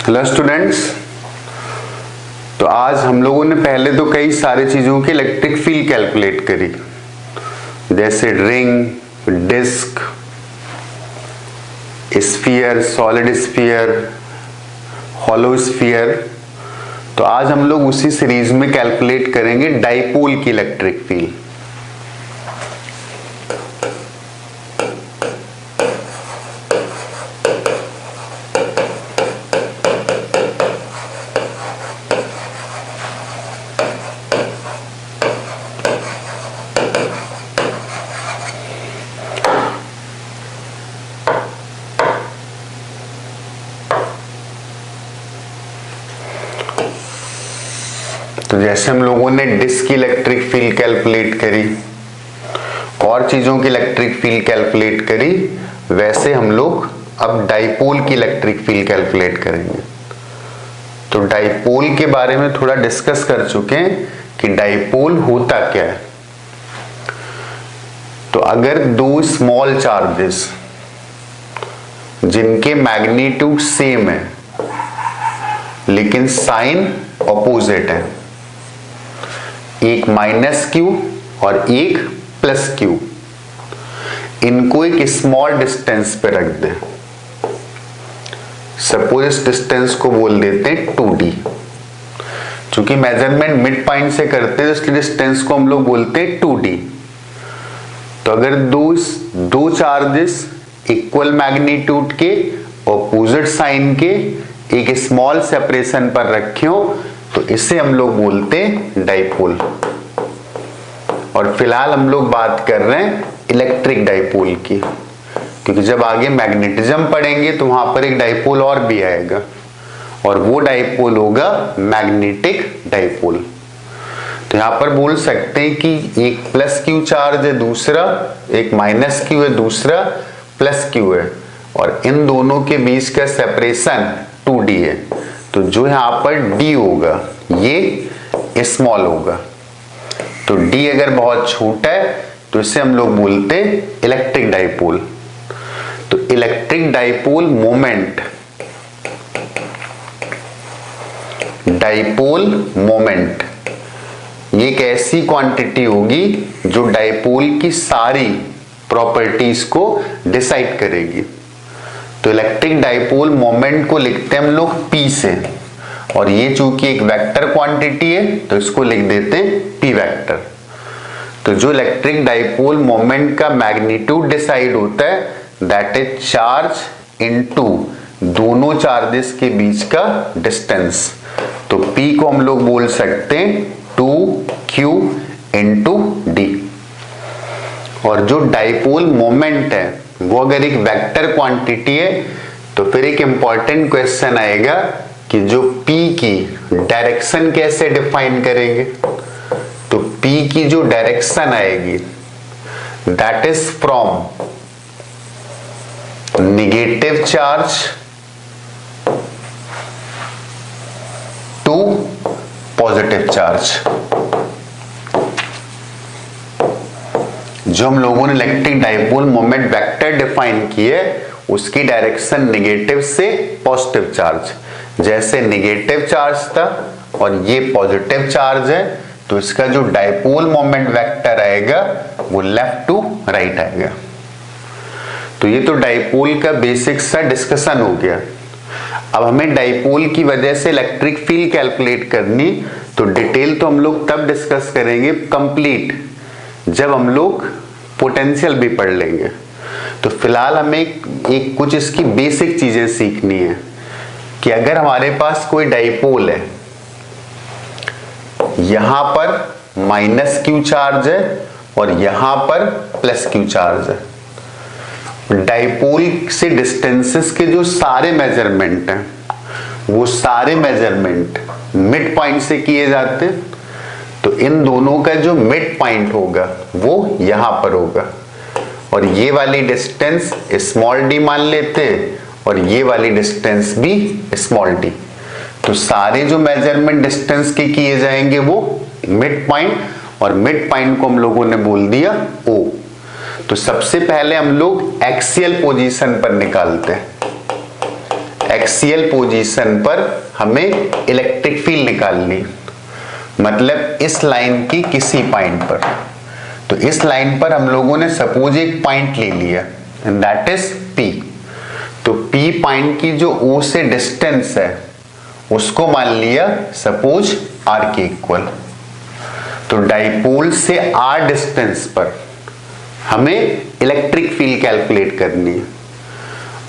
Hello students. तो आज हम लोगों ने पहले तो कई सारी चीजों की इलेक्ट्रिक फील्ड कैलकुलेट करी, जैसे ring, disc, sphere, solid sphere, hollow sphere. तो आज हम लोग उसी सीरीज में कैलकुलेट करेंगे डाइपोल की इलेक्ट्रिक फील्ड। तो जैसे हम लोगों ने डिस्क की इलेक्ट्रिक फील्ड कैलकुलेट करी और चीजों की इलेक्ट्रिक फील्ड कैलकुलेट करी, वैसे हम लोग अब डाइपोल की इलेक्ट्रिक फील्ड कैलकुलेट करेंगे। तो डाइपोल के बारे में थोड़ा डिस्कस कर चुके हैं कि डाइपोल होता क्या है। तो अगर दो स्मॉल चार्जेस जिनके मैग्नीट्यूड सेम है लेकिन साइन ऑपोजिट है, एक माइनस क्यू और एक प्लस क्यू, इनको एक स्मॉल डिस्टेंस पे रख दें। सपोज इस डिस्टेंस को बोल देते हैं 2d। चूंकि मेजरमेंट मिड पॉइंट से करते हैं तो इसकी डिस्टेंस को हम लोग बोलते हैं 2d। तो अगर दो चार्जेस इक्वल मैग्नीट्यूड के, ऑपोजिट साइन के, एक स्मॉल सेपरेशन पर रखे हो, तो इसे हम लोग बोलते हैं डाइपोल। और फिलहाल हम लोग बात कर रहे हैं इलेक्ट्रिक डाइपोल की, क्योंकि जब आगे मैग्नेटिज्म पढ़ेंगे तो वहां पर एक डाइपोल और भी आएगा, और वो डाइपोल होगा मैग्नेटिक डाइपोल। तो यहां पर बोल सकते हैं कि एक प्लस क्यू चार्ज है, दूसरा एक माइनस क्यू है, दूसरा प्लस क्यू है, और इन दोनों के बीच का सेपरेशन 2d है। तो जो यहां पर d होगा ये स्मॉल होगा। तो d अगर बहुत छोटा है तो इसे हम लोग बोलते हैं इलेक्ट्रिक डाइपोल। तो इलेक्ट्रिक डाइपोल मोमेंट, ये एक ऐसी क्वांटिटी होगी जो डाइपोल की सारी प्रॉपर्टीज को डिसाइड करेगी। तो इलेक्ट्रिक डाइपोल मोमेंट को लिखते हैं हम लोग P से, और ये चूंकि एक वेक्टर क्वांटिटी है तो इसको लिख देते हैं P वेक्टर। तो जो इलेक्ट्रिक डाइपोल मोमेंट का मैग्नीट्यूड डिसाइड होता है, दैट इज चार्ज इनटू दोनों चार्जेस के बीच का डिस्टेंस। तो P को हम लोग बोल सकते हैं 2q इंटू d। और जो डाइपोल मोमेंट है वो अगर एक वेक्टर क्वांटिटी है तो फिर एक इंपॉर्टेंट क्वेश्चन आएगा कि जो P की डायरेक्शन कैसे डिफाइन करेंगे। तो P की जो डायरेक्शन आएगी that is from negative charge to positive charge. जो हम लोगों ने electric dipole moment vector define की है उसकी डायरेक्शन नेगेटिव से पॉजिटिव चार्ज। जैसे नेगेटिव चार्ज था और ये पॉजिटिव चार्ज है, तो इसका जो डाइपोल मोमेंट वेक्टर आएगा वो लेफ्ट टू राइट आएगा। तो ये तो डाइपोल का बेसिक सा डिस्कशन हो गया। अब हमें डाइपोल की वजह से इलेक्ट्रिक फील्ड कैलकुलेट करनी, तो डिटेल तो हम लोग तब डिस्कस करेंगे कंप्लीट जब हम लोग पोटेंशियल भी पढ़ लेंगे। तो फिलहाल हमें एक कुछ इसकी बेसिक चीजें सीखनी है कि अगर हमारे पास कोई डाइपोल है, यहां पर माइनस क्यू चार्ज है और यहां पर प्लस क्यू चार्ज है। डाइपोल से डिस्टेंसेस के जो सारे मेजरमेंट हैं वो सारे मेजरमेंट मिड पॉइंट से किए जाते हैं। तो इन दोनों का जो मिड पॉइंट होगा वो यहां पर होगा, और ये वाली डिस्टेंस स्मॉल d मान लेते हैं और ये वाली डिस्टेंस भी स्मॉल d। तो सारे जो मेजरमेंट डिस्टेंस के किए जाएंगे वो मिड पॉइंट, और मिड पॉइंट को हम लोगों ने बोल दिया O। तो सबसे पहले हम लोग एक्सियल पोजीशन पर निकालते हैं। एक्सियल पोजीशन पर हमें इलेक्ट्रिक फील्ड निकालनी, मतलब इस लाइन की किसी पॉइंट पर। तो इस लाइन पर हम लोगों ने सपोज एक पॉइंट ले लिया एंड दैट इज P। तो P पॉइंट की जो O से डिस्टेंस है उसको मान लिया सपोज R के इक्वल। तो डाइपोल से R डिस्टेंस पर हमें इलेक्ट्रिक फील्ड कैलकुलेट करनी है,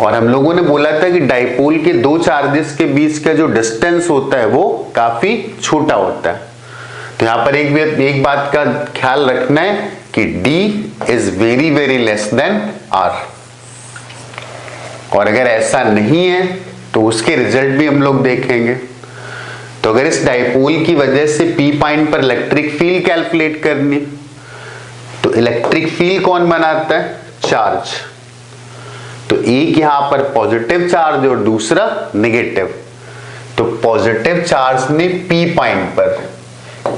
और हम लोगों ने बोला था कि डाइपोल के दो चार्जेस के बीच का जो डिस्टेंस होता है वो काफी छोटा होता है। तो यहां पर एक बात का ख्याल रखना है कि D is very very less than R, और अगर ऐसा नहीं है तो उसके रिजल्ट भी हम लोग देखेंगे। तो अगर इस डाइपोल की वजह से P पॉइंट पर इलेक्ट्रिक फील्ड कैलकुलेट करनी, तो इलेक्ट्रिक फील्ड कौन बनाता है? चार्ज। तो एक यहां पर पॉजिटिव चार्ज और दूसरा नेगेटिव। तो पॉजिटिव चार्ज ने P पॉइंट पर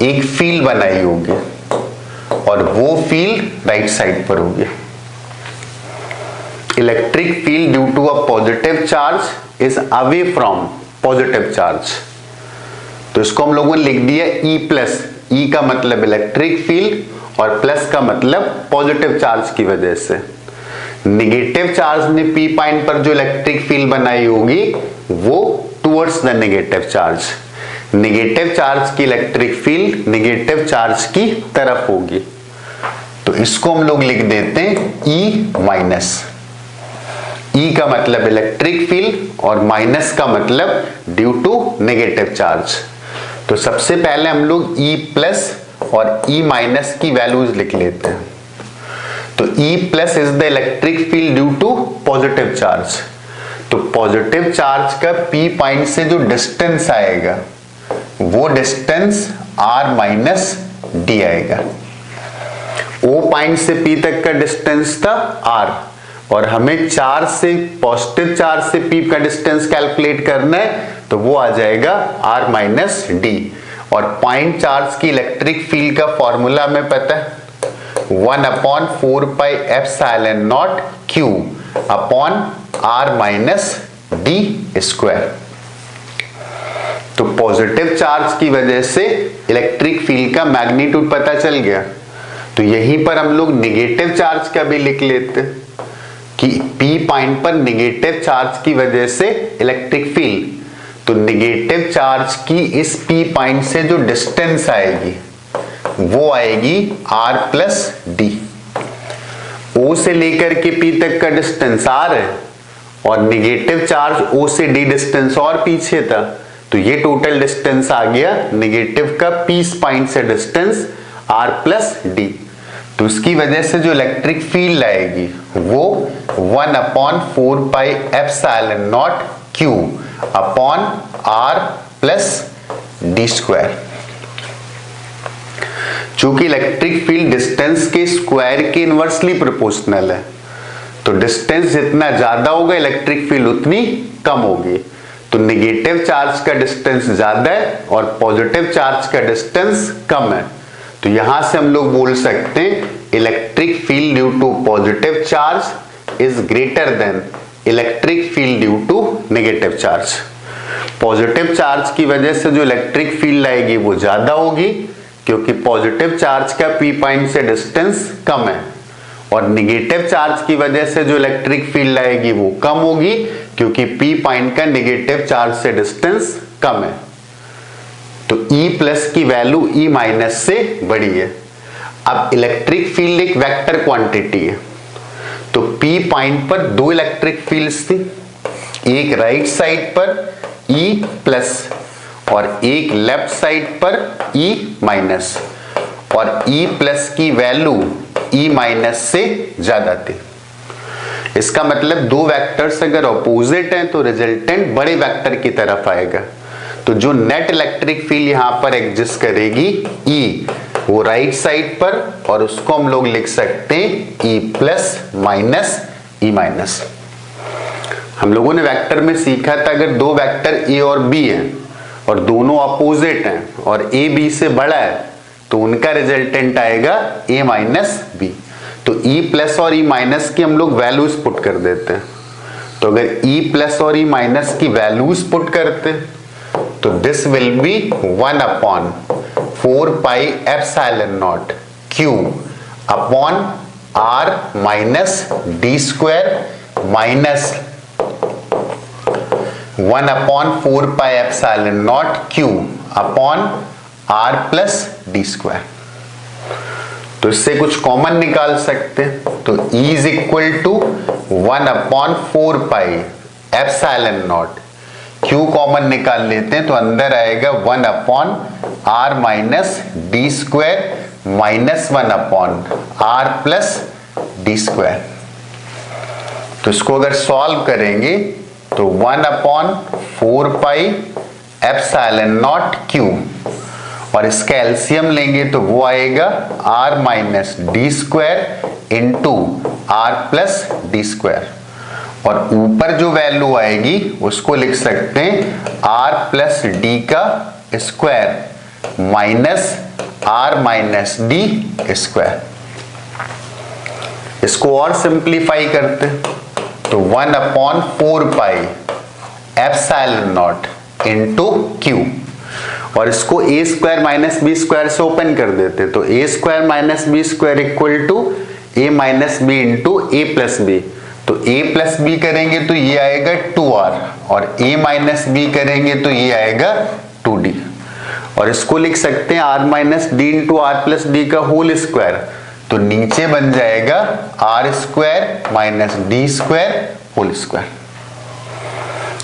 एक फील्ड बनाई होगी और वो फील्ड राइट साइड पर होगी। Electric field due to a positive charge is away from positive charge. तो इसको हम लोगों ने लिख दिया E+। E का मतलब इलेक्ट्रिक फील्ड और प्लस का मतलब पॉजिटिव चार्ज की वजह से। नेगेटिव चार्ज ने P पॉइंट पर जो इलेक्ट्रिक फील्ड बनाई होगी वो towards the negative charge. Negative charge की इलेक्ट्रिक फील्ड नेगेटिव चार्ज की तरफ होगी। तो इसको हम लोग लिख देते हैं E-। E का मतलब इलेक्ट्रिक फील्ड और माइनस का मतलब ड्यू टू नेगेटिव चार्ज। तो सबसे पहले हम लोग E+ और E- की वैल्यूज लिख लेते हैं। तो E+ is the electric field due to positive charge. तो पॉजिटिव चार्ज का P पॉइंट से जो डिस्टेंस आएगा वो डिस्टेंस R-D आएगा। O पॉइंट से P तक का डिस्टेंस था R, और हमें चार्ज से पॉजिटिव चार्ज से P का डिस्टेंस कैलकुलेट करना है, तो वो आ जाएगा R-D। और पॉइंट चार्ज की इलेक्ट्रिक फील्ड का फॉर्मूला हमें पता है 1/4πε0 Q अपॉन R-D²। तो पॉजिटिव चार्ज की वजह से इलेक्ट्रिक फील्ड का मैग्नीट्यूड पता चल गया। तो यहीं पर हम लोग नेगेटिव चार्ज का भी लिख लेते हैं कि P पॉइंट पर नेगेटिव चार्ज की वजह से इलेक्ट्रिक फील्ड। तो नेगेटिव चार्ज की इस P पॉइंट से जो डिस्टेंस आएगी वो आएगी R+D। O से लेकर के P तक का डिस्टेंस R है, और नेगेटिव चार्ज O से D डिस्टेंस और पीछे था, तो ये टोटल डिस्टेंस आ गया नेगेटिव का P पॉइंट से डिस्टेंस R+D। तो उसकी वजह से जो इलेक्ट्रिक फील्ड आएगी वो 1/4πε0 Q अपॉन R+D²। चूंकि इलेक्ट्रिक फील्ड डिस्टेंस के स्क्वायर के इनवर्सली प्रोपोर्शनल है, तो डिस्टेंस जितना ज्यादा होगा इलेक्ट्रिक फील्ड उतनी कम होगी। तो नेगेटिव चार्ज का डिस्टेंस ज्यादा है और पॉजिटिव चार्ज का डिस्टेंस कम है। तो यहां से हम लोग बोल सकते हैं electric field due to positive charge is greater than electric field due to negative charge. Positive charge की वजह से जो इलेक्ट्रिक फील्ड आएगी वो ज्यादा होगी, क्योंकि पॉजिटिव चार्ज का P पॉइंट से डिस्टेंस कम है, और नेगेटिव चार्ज की वजह से जो इलेक्ट्रिक फील्ड आएगी वो कम होगी, क्योंकि P पॉइंट का नेगेटिव चार्ज से डिस्टेंस कम है। तो E+ की वैल्यू E- से बड़ी है। अब इलेक्ट्रिक फील्ड एक वेक्टर क्वांटिटी है, तो P पॉइंट पर दो इलेक्ट्रिक फील्ड्स थी, एक राइट साइड पर E+ और एक लेफ्ट साइड पर E-, और E+ की वैल्यू E- से ज्यादा थी। इसका मतलब दो वेक्टर्स अगर ऑपोजिट हैं तो रिजल्टेंट बड़े वेक्टर की तरफ आएगा। तो जो नेट इलेक्ट्रिक फील्ड यहां पर एग्जिस्ट करेगी E, वो राइट साइड पर, और उसको हम लोग लिख सकते हैं E+- E-। हम लोगों ने वेक्टर में सीखा था अगर दो वेक्टर A और B हैं और दोनों अपोजिट हैं और A B से बड़ा है तो उनका रिजल्टेंट आएगा A- B। तो E+ और E- की हम लोग वैल्यूज पुट कर देते हैं। तो अगर E प्लस और E माइनस की वैल्यूज पुट करते तो this will be 1/4 pi epsilon naught Q upon R minus D square minus 1/4 pi epsilon naught Q upon R plus D square. तो इससे कुछ कॉमन निकाल सकते हैं, तो E is equal to 1/4 pi epsilon naught, Q common निकाल लेते हैं तो अंदर आएगा 1/R minus D square minus 1/R plus D square. तो इसको अगर सॉल्व करेंगे तो 1/4 पाई एप्सिलॉन नॉट Q और इसका एलसीएम लेंगे तो वो आएगा R minus D square into R plus D square, और ऊपर जो वैल्यू आएगी उसको लिख सकते हैं R प्लस डी का square minus R minus D square. इसको और सिंप्लीफाई करते तो 1/4 pi epsilon naught into Q, और इसको a square minus B square से ओपन कर देते तो a square minus B square equal to a minus B into A plus B. तो a प्लस बी करेंगे तो ये आएगा 2r, और a माइनस बी करेंगे तो ये आएगा 2d, और इसको लिख सकते हैं r minus D into R plus D का होल स्क्वायर। तो नीचे बन जाएगा r square minus D square whole square.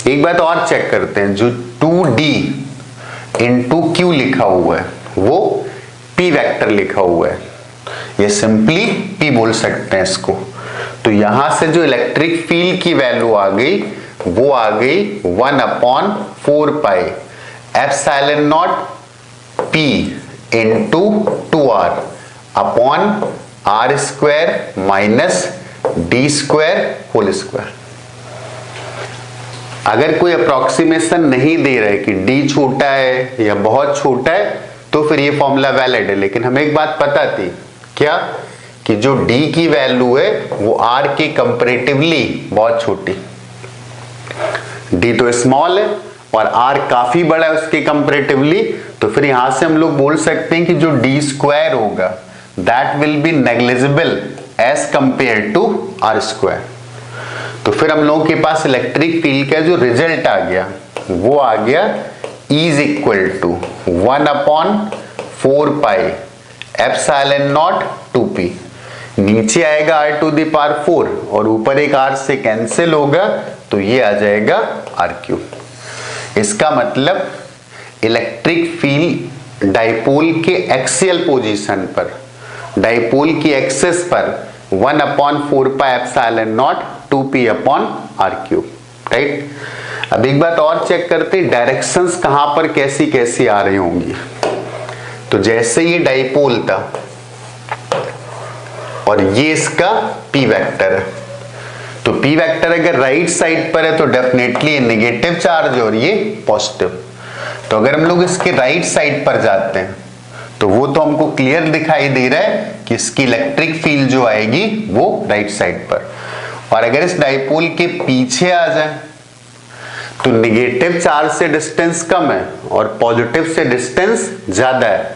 एक बात और चेक करते हैं, जो 2d इंटू Q लिखा हुआ है वो P वेक्टर लिखा हुआ है, ये सिंपली P बोल सकते हैं इसको। तो यहां से जो इलेक्ट्रिक फील्ड की वैल्यू आ गई वो आ गई 1/4 pi epsilon naught P into 2R upon R square minus D square whole square. अगर कोई अप्रोक्सीमेशन नहीं दे रहा है कि d छोटा है या बहुत छोटा है तो फिर ये फॉर्मूला वैलिड है, लेकिन हमें एक बात पता थी क्या, कि जो d की वैल्यू है वो r के कंपैरेटिवली बहुत छोटी, d तो स्मॉल है और r काफी बड़ा है उसके कंपैरेटिवली, तो फिर यहां से हम लोग बोल सकते हैं कि जो d स्क्वायर होगा that will be negligible as compare to r square. तो फिर हम लोगों के पास इलेक्ट्रिक फील्ड का जो रिजल्ट आ गया वो आ गया E is equal to 1/4 pi epsilon naught 2p, नीचे आएगा r टू द पावर 4 और ऊपर एक r से कैंसिल होगा तो ये आ जाएगा r³। इसका मतलब इलेक्ट्रिक फील्ड डाइपोल के एक्सियल पोजीशन पर, डाइपोल की एक्सिस पर 1/4 pi epsilon naught 2p upon r³, right. अब एक बात और चेक करते हैं, डायरेक्शंस कहां पर कैसी कैसी आ रही होंगी। तो जैसे ये डाइपोल था और ये इसका p वेक्टर है, तो p वेक्टर अगर राइट साइड पर है तो डेफिनेटली नेगेटिव चार्ज और ये पॉजिटिव। तो अगर हम लोग इसके राइट साइड पर जाते हैं तो वो तो हमको क्लियर दिखाई दे रहा है कि इसकी इलेक्ट्रिक फील्ड जो आएगी वो राइट साइड पर, और अगर इस डाइपोल के पीछे आ जाए तो नेगेटिव चार्ज से डिस्टेंस कम है और पॉजिटिव से डिस्टेंस ज्यादा है,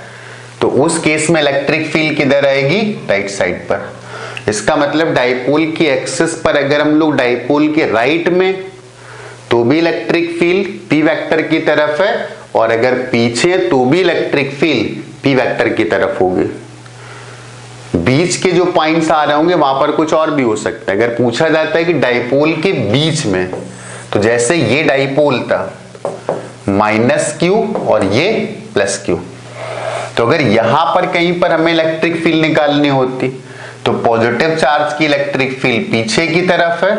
तो उस केस में इलेक्ट्रिक फील्ड किधर आएगी, राइट साइड पर। इसका मतलब डाइपोल की एक्सिस पर अगर हम लोग डाइपोल के राइट में तो भी इलेक्ट्रिक फील्ड p वेक्टर की तरफ है, और अगर पीछे तो भी इलेक्ट्रिक फील्ड p वेक्टर की तरफ होगी। बीच के जो पॉइंट्स आ रहे होंगे वहां पर कुछ और भी हो सकता है। अगर पूछा जाता है कि डाइपोल के बीच में, तो जैसे ये डाइपोल था -q और ये +q, तो अगर यहां पर कहीं पर हमें इलेक्ट्रिक फील्ड निकालनी होती तो पॉजिटिव चार्ज की इलेक्ट्रिक फील्ड पीछे की तरफ है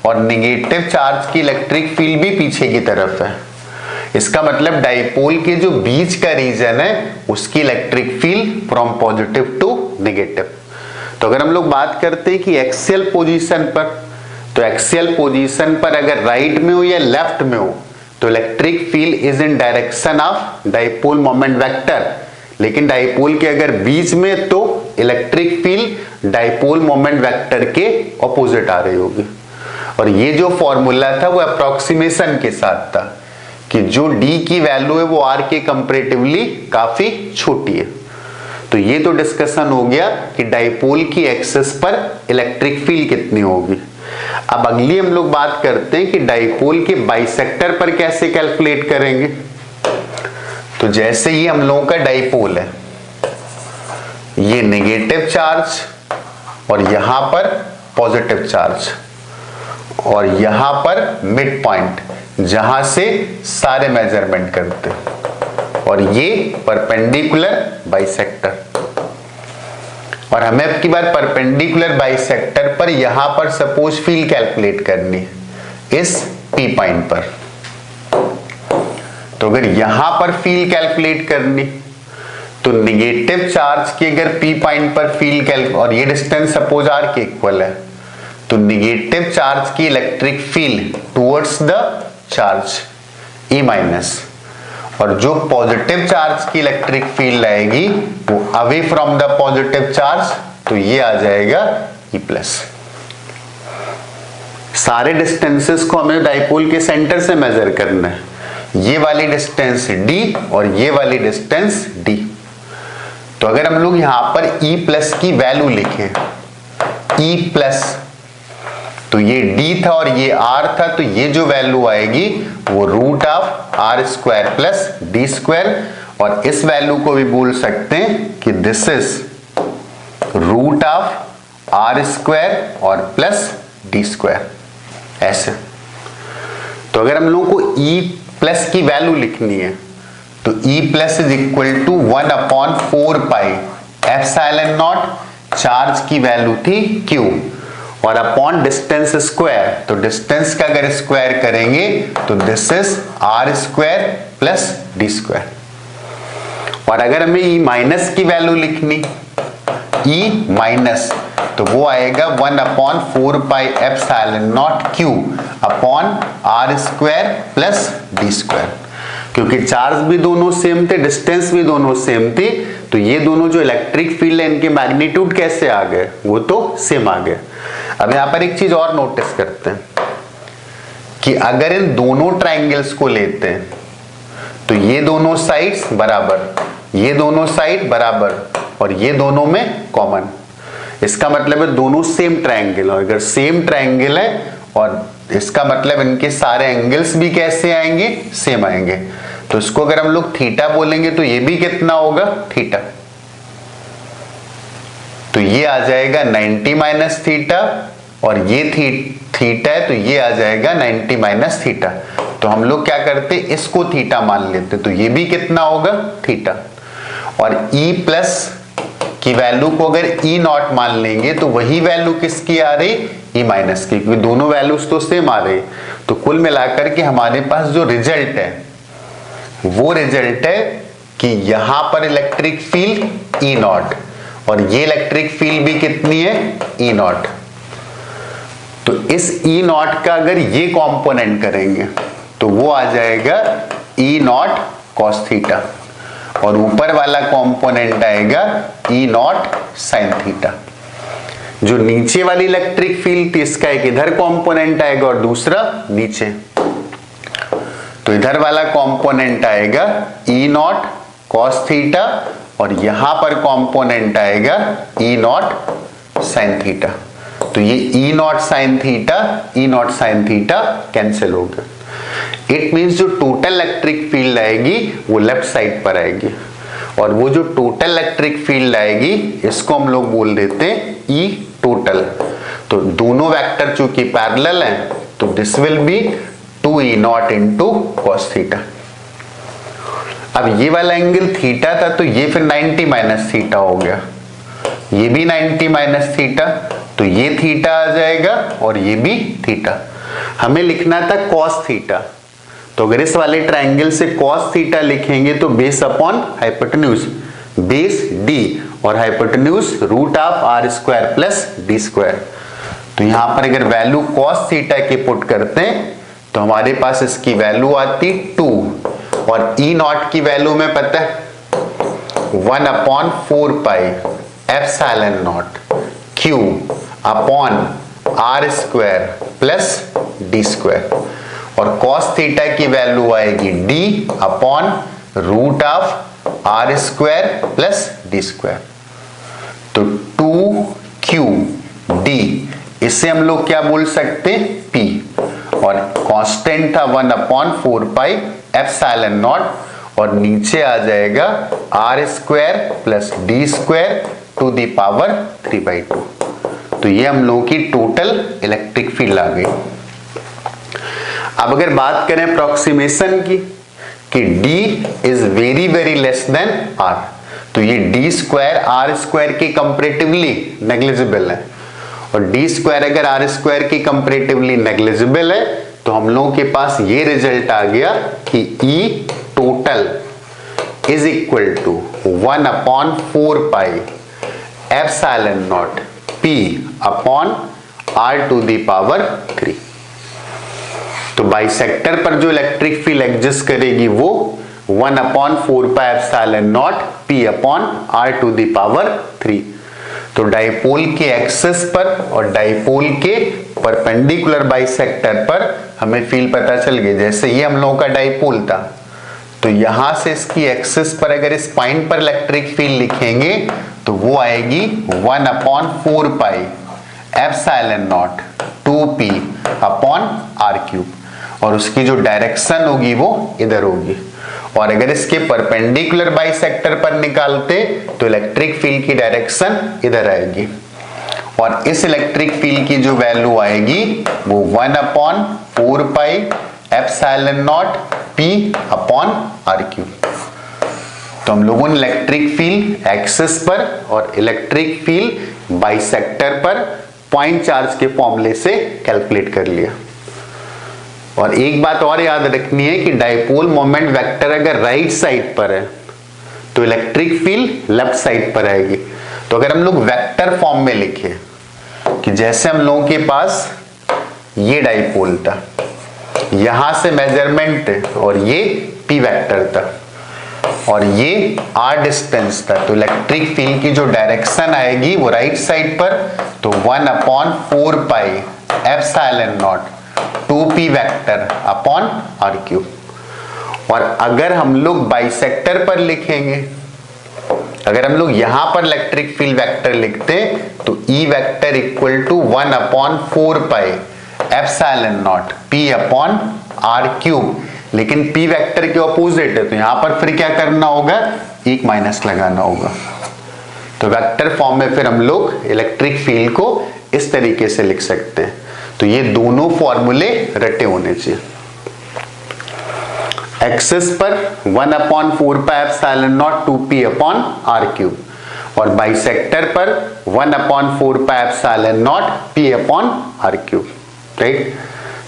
और नेगेटिव चार्ज की इलेक्ट्रिक फील्ड भी पीछे की तरफ है। इसका मतलब डाइपोल के जो बीच का रीजन है उसकी electric field from positive to negative. तो अगर हम लोग बात करते हैं कि एक्सियल पोजीशन पर, तो एक्सियल पोजीशन पर अगर राइट में हो या लेफ्ट में हो तो electric field is in direction of dipole moment vector, लेकिन डाइपोल के अगर बीच में तो electric field dipole moment vector के ऑपोजिट आ रही होगी। और ये जो फॉर्मूला था वो अप्रोक्सीमेशन के साथ था कि जो डी की वैल्यू है वो आर के कंपैरेटिवली काफी छोटी है। तो ये तो डिस्कशन हो गया कि डाइपोल की एक्सिस पर इलेक्ट्रिक फील्ड कितनी होगी। अब अगली हम लोग बात करते हैं कि डाइपोल के बाइसेक्टर पर कैसे कैलकुलेट करेंगे। तो जैसे ही हम लोगों का डाइपोल है, ये नेगेटिव चार्ज और यहां पर पॉजिटिव चार्ज और यहां पर मिड पॉइंट जहां से सारे मेजरमेंट करते हैं, और ये परपेंडिकुलर बाइसेक्टर। और हमें अब की बार परपेंडिकुलर बाइसेक्टर पर यहां पर सपोज फील्ड कैलकुलेट करनी है इस पी पॉइंट पर। तो अगर यहां पर फील्ड कैलकुलेट करनी तो नेगेटिव चार्ज की अगर पी पॉइंट पर फील्ड कैलकुलेट, और ये डिस्टेंस सपोज आर के इक्वल है, तो नेगेटिव चार्ज की electric field towards the charge E minus, और जो पॉजिटिव चार्ज की इलेक्ट्रिक फील्ड आएगी वो away from the positive charge, तो ये आ जाएगा E प्लस। सारे डिस्टेंसेस को हमें डाइपोल के सेंटर से मेजर करना है। ये वाली डिस्टेंस D और ये वाली डिस्टेंस D। तो अगर हम लोग यहां पर E प्लस की वैल्यू लिखें, E प्लस, तो ये D था और ये R था, तो ये जो वैल्यू आएगी वो root of R square plus D square, और इस वैल्यू को भी बोल सकते हैं कि this is root of R square और प्लस डी स्क्वायर, ऐसे। तो अगर हम लोगों को E प्लस की वैल्यू लिखनी है तो E plus is equal to 1/4 pi epsilon naught, charge की वैल्यू थी Q, और अपॉन डिस्टेंस स्क्वायर, तो डिस्टेंस का अगर स्क्वायर करेंगे तो this is R square plus D square. और अगर हमें E माइनस की वैल्यू लिखनी, E माइनस, तो वो आएगा 1/4 pi epsilon naught Q upon R square plus D square. क्योंकि चार्ज भी दोनों सेम थे, डिस्टेंस भी दोनों सेम थी, तो ये दोनों जो इलेक्ट्रिक फील्ड है इनके मैग्नीट्यूड कैसे आ गए, वो तो सेम आ गए। अब यहां पर एक चीज और नोटिस करते हैं कि अगर इन दोनों ट्राइंगल्स को लेते हैं तो ये दोनों साइड्स बराबर, ये दोनों साइड बराबर, और ये दोनों में कॉमन। इसका मतलब है दोनों सेम ट्राइंगल, और अगर सेम ट्राइंगल है और इसका मतलब इनके सारे एंगल्स भी कैसे आएंगे, सेम आएंगे। तो इसको अगर हम लोग थीटा बोलेंगे तो ये भी कितना होगा, थीटा। तो ये आ जाएगा 90 माइनस थीटा, और ये थीटा है तो ये आ जाएगा 90 माइनस थीटा। तो हम लोग क्या करते, इसको थीटा मान लेते, तो ये भी कितना होगा, थीटा। और E प्लस की वैल्यू को अगर E नॉट मान लेंगे तो वही वैल्यू किसकी आ रही, E माइनस की, क्योंकि दोनों वैल्यूज तो सेम आ रही। तो कुल मिलाकर के हमारे पास जो रिजल्ट है वो रिजल्ट है कि यहां पर इलेक्ट्रिक फील्ड E नॉट, और ये इलेक्ट्रिक फील्ड भी कितनी है, E नॉट। तो इस E नॉट का अगर ये कंपोनेंट करेंगे तो वो आ जाएगा E नॉट कॉस थीटा, और ऊपर वाला कंपोनेंट आएगा E नॉट साइन थीटा। जो नीचे वाली इलेक्ट्रिक फील्ड थी इसका एक इधर कंपोनेंट आएगा और दूसरा नीचे, तो इधर वाला कंपोनेंट आएगा E नॉट कॉस थीटा, और यहां पर कंपोनेंट आएगा E नॉट साइन थीटा। तो ये E not sine theta, E not sine theta cancel हो गया। इट मींस जो टोटल इलेक्ट्रिक फील्ड आएगी वो लेफ्ट साइड पर आएगी, और वो जो टोटल इलेक्ट्रिक फील्ड आएगी इसको हम लोग बोल देते हैं E टोटल। तो दोनों वेक्टर चूंकि पैरेलल हैं तो this will B 2E not into cos theta. अब ये वाला एंगल थीटा था तो ये फिर 90 माइनस थीटा हो गया, ये भी 90 माइनस थीटा, तो ये थीटा आ जाएगा और ये भी थीटा। हमें लिखना था कॉस थीटा, तो अगर इस वाले ट्रायंगल से कॉस थीटा लिखेंगे तो base upon hypotenuse, base d और hypotenuse root of R square plus D square. तो यहां पर अगर वैल्यू कॉस थीटा की पुट करते हैं तो हमारे पास इसकी वैल्यू आती 2, और E नॉट की वैल्यू में पता है 1/4 pi epsilon naught Q upon R square plus D square, और कॉस थीटा की वैल्यू आएगी D upon root of R square plus D square. तो 2q d, इसे हम लोग क्या बोल सकते हैं, p, और कांस्टेंट था 1/4 एप्सिलॉन नॉट, और नीचे आ जाएगा R square plus D square to the power 3/2। तो ये हम लोगों की टोटल इलेक्ट्रिक फील्ड आ गई। अब अगर बात करें अप्रोक्सीमेशन की कि d is very very less than r, तो ये d स्क्वायर आर स्क्वायर के कंपैरेटिवली नेग्लिजिबल है, और d स्क्वायर अगर आर स्क्वायर की कंपैरेटिवली नेग्लिजिबल है तो हम लोगों के पास ये रिजल्ट आ गया कि E total is equal to 1/4 epsilon naught P upon R to the power 3। तो बाइसेक्टर पर जो इलेक्ट्रिक फील्ड एग्जिस्ट करेगी वो 1/4 epsilon naught P upon R to the power 3। तो डाइपोल के एक्सिस पर और डाइपोल के परपेंडिकुलर बाइसेक्टर पर हमें फील्ड पता चल गई। जैसे ये हम लोगों का डाइपोल था, तो यहां से इसकी एक्सिस पर अगर इस पॉइंट पर इलेक्ट्रिक फील्ड लिखेंगे तो वो आएगी 1/4 epsilon naught 2p upon r cube, और उसकी जो डायरेक्शन होगी वो इधर होगी। और अगर इसके परपेंडिकुलर बाइसेक्टर पर निकालते तो इलेक्ट्रिक फील्ड की डायरेक्शन इधर आएगी, और इस इलेक्ट्रिक फील्ड की जो वैल्यू आएगी वो 1/4 epsilon naught p upon r cube. तो हम लोगों ने इलेक्ट्रिक फील्ड एक्सिस पर और इलेक्ट्रिक फील्ड बाइसेक्टर पर पॉइंट चार्ज के फॉर्मूले से कैलकुलेट कर लिया। और एक बात और याद रखनी है कि डाइपोल मोमेंट वेक्टर अगर राइट साइड पर है तो इलेक्ट्रिक फील्ड लेफ्ट साइड पर आएगी। तो अगर हम लोग वेक्टर फॉर्म में लिखें कि जैसे हम लोगों के पास ये डाइपोल था, यहां से मेजरमेंट और ये p वेक्टर था और ये r डिस्टेंस था, तो इलेक्ट्रिक फील्ड की जो डायरेक्शन आएगी वो राइट साइड पर, तो 1/4 epsilon naught 2p vector upon r cube. और अगर हम लोग बाइसेक्टर पर लिखेंगे, अगर हम लोग यहां पर इलेक्ट्रिक फील्ड वेक्टर लिखते तो E vector equal to 1/4 epsilon naught p upon r cube, लेकिन p वेक्टर के ऑपोजिट है तो यहां पर फिर क्या करना होगा, एक माइनस लगाना होगा। तो वेक्टर फॉर्म में फिर हम लोग इलेक्ट्रिक फील्ड को इस तरीके से लिख सकते हैं। तो ये दोनों फॉर्मूले रटे होने चाहिए। एक्सिस पर 1/4 epsilon naught 2p upon r cube, और बाइसेक्टर पर 1/4 epsilon naught p upon r cube, right.